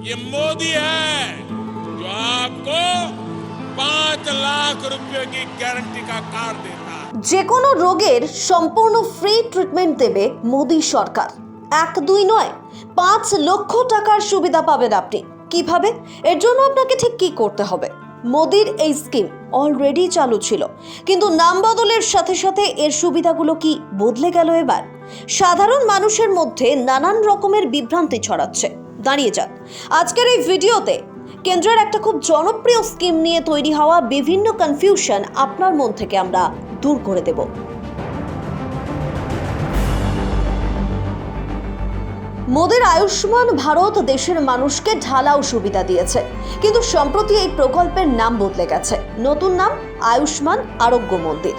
ये मोदी है जो आपको 5 लाख रुपए की गारंटी का कार्ड देता है। যে কোনো রোগের সম্পূর্ণ ফ্রি ট্রিটমেন্ট দেবে মোদি সরকার। 1-2 নয়, 5 লক্ষ টাকার সুবিধা পাবেন আপনি। কিভাবে? এর জন্য আপনাকে ঠিক কি করতে হবে? মোদির এই স্কিম অলরেডি চালু ছিল, কিন্তু নাম বদলের সাথে সাথে এর সুবিধাগুলো কি বদলে গেল এবার? সাধারণ মানুষের মধ্যে নানান রকমের বিভ্রান্তি ছড়াচ্ছে। দাঁড়িয়ে যান আজকের এই ভিডিওতে কেন্দ্রের একটা খুব জনপ্রিয় স্কিম নিয়ে তৈরি হওয়া বিভিন্ন কনফিউশন আপনার মন থেকে আমরা দূর করে দেব। মোদির আয়ুষ্মান ভারত দেশের মানুষকে ঢালাও সুবিধা দিয়েছে, কিন্তু সম্প্রতি এই প্রকল্পের নাম বদলে গেছে। নতুন নাম আয়ুষ্মান আরোগ্য মন্দির।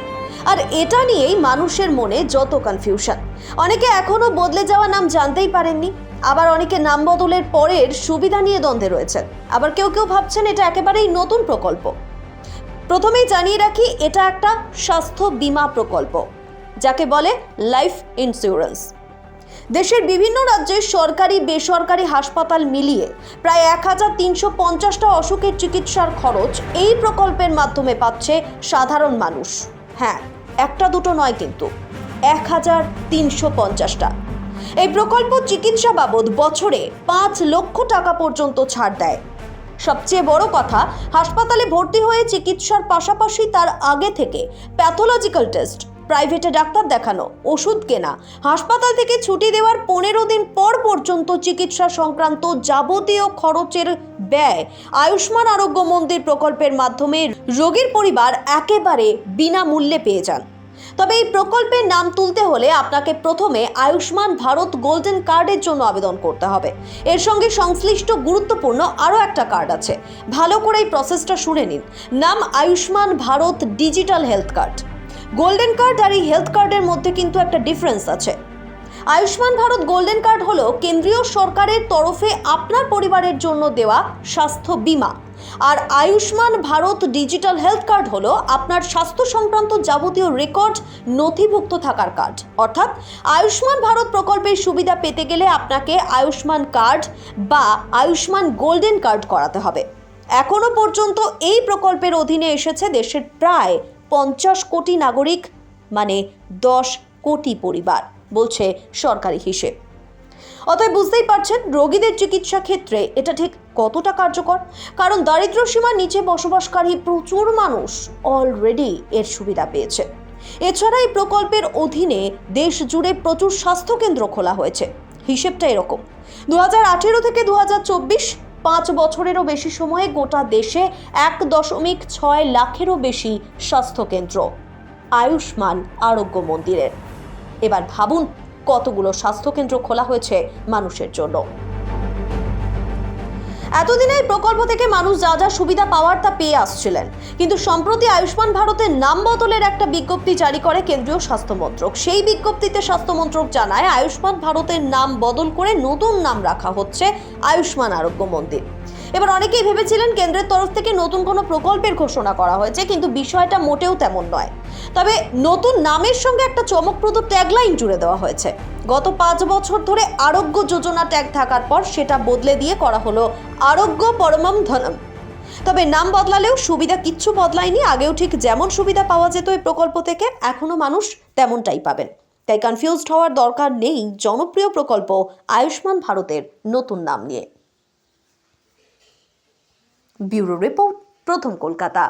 আর এটা নিয়েই মানুষের মনে যত কনফিউশন। অনেকে এখনো বদলে যাওয়া নাম জানতেই পারেননি, আবার অনেকে নাম বদলের পরের সুবিধা নিয়ে দ্বন্দ্বে রয়েছেন, আবার কেউ কেউ ভাবছেন এটা একেবারেই নতুন প্রকল্প। প্রথমেই জানিয়ে রাখি, এটা একটা স্বাস্থ্য বীমা প্রকল্প, যাকে বলে লাইফ ইন্স্যুরেন্স। দেশের বিভিন্ন রাজ্যে সরকারি বেসরকারি হাসপাতাল মিলিয়ে প্রায় 1350টা অসুখের চিকিৎসার খরচ এই প্রকল্পের মাধ্যমে পাচ্ছে সাধারণ মানুষ। হ্যাঁ, একটা দুটো নয়, কিন্তু 1350টা। এই প্রকল্প চিকিৎসা বাবদ বছরে 5 লক্ষ টাকা পর্যন্ত ছাড় দেয়। সবচেয়ে বড় কথা, হাসপাতালে ভর্তি হয়ে চিকিৎসার পাশাপাশি তার আগে থেকে প্যাথোলজিক্যাল টেস্ট, প্রাইভেটে ডাক্তার দেখানো, ওষুধ কেনা, হাসপাতাল থেকে ছুটি দেওয়ার 15 দিন পর পর্যন্ত চিকিৎসা সংক্রান্ত যাবতীয় খরচের ব্যয় আয়ুষ্মান আরোগ্য মন্দির প্রকল্পের মাধ্যমে রোগীর পরিবার একেবারে বিনামূল্যে পেয়ে যান। তবে এই প্রকল্পের নাম তুলতে হলে আপনাকে প্রথমে আয়ুষ্মান ভারত গোল্ডেন কার্ডের জন্য আবেদন করতে হবে। এর সঙ্গে সংশ্লিষ্ট গুরুত্বপূর্ণ আরও একটা কার্ড আছে। ভালো করে এই প্রসেসটা শুনে নিন। নাম Ayushman Bharat digital health card. Golden card আর এই হেলথ কার্ডের মধ্যে কিন্তু একটা ডিফারেন্স আছে। আয়ুষ্মান ভারত গোল্ডেন কার্ড হলো কেন্দ্রীয় সরকারের তরফে আপনার পরিবারের জন্য দেওয়া স্বাস্থ্য বীমা, আর Ayushman Bharat digital health card হলো আপনার স্বাস্থ্য সংক্রান্ত যাবতীয় রেকর্ড নথিভুক্ত থাকার কার্ড। অর্থাৎ আয়ুষ্মান ভারত প্রকল্পের সুবিধা পেতে গেলে আপনাকে আয়ুষ্মান কার্ড বা আয়ুষ্মান গোল্ডেন কার্ড করাতে হবে। এখনো পর্যন্ত এই প্রকল্পের অধীনে এসেছে দেশের প্রায় 50 কোটি নাগরিক, মানে 10 কোটি পরিবার, বলছে সরকারি হিসেব। অতএব বুঝতেই পারছেন রোগীদের চিকিৎসা ক্ষেত্রে এটা ঠিক কতটা কার্যকর। কারণ দারিদ্র্য সীমার নিচে বসবাসকারী প্রচুর মানুষ অলরেডি এর সুবিধা পেয়েছে। এছাড়া এই প্রকল্পের অধীনে দেশ জুড়ে প্রচুর স্বাস্থ্যকেন্দ্র খোলা হয়েছে। হিসেবটা এরকম: 2018 থেকে 2024 5 বছরেরও বেশি সময়ে গোটা দেশে 1.6 লাখেরও বেশি স্বাস্থ্যকেন্দ্র আয়ুষ্মান আরোগ্য মন্দিরের। এবার ভাবুন কতগুলো স্বাস্থ্যকেন্দ্র খোলা হয়েছে মানুষের জন্য। এতদিনে এই প্রকল্প থেকে মানুষ যা যা সুবিধা পাওয়ার তা পেয়ে আসছিলেন, কিন্তু সম্প্রতি আয়ুষ্মান ভারতের নাম বদলের একটা বিজ্ঞপ্তি জারি করে কেন্দ্রীয় স্বাস্থ্য মন্ত্রক। সেই বিজ্ঞপ্তিতে স্বাস্থ্য মন্ত্রক জানায় আয়ুষ্মান ভারতের নাম বদল করে নতুন নাম রাখা হচ্ছে আয়ুষ্মান আরোগ্য মন্দির। এবার অনেকেই ভেবেছিলেন কেন্দ্রের তরফ থেকে নতুন কোনো প্রকল্পের ঘোষণা করা হয়েছে, কিন্তু বিষয়টা মোটেও তেমন নয়। তবে নতুন নামের সঙ্গে একটা চমকপ্রদ ট্যাগলাইন জুড়ে দেওয়া হয়েছে। গত 5 বছর ধরে আরোগ্য যোজনা ট্যাগ থাকার পর সেটা বদলে দিয়ে করা হলো আরোগ্য পরমম ধনম। তবে নাম বদলালেও সুবিধা কিচ্ছু বদলায়নি। আগেও ঠিক যেমন সুবিধা পাওয়া যেত এই প্রকল্প থেকে, এখনো মানুষ তেমনটাই পাবেন। তাই কনফিউজড হওয়ার দরকার নেই জনপ্রিয় প্রকল্প আয়ুষ্মান ভারতের নতুন নাম নিয়ে। ব্যুরো রিপোর্ট, প্রথম কলকাতা।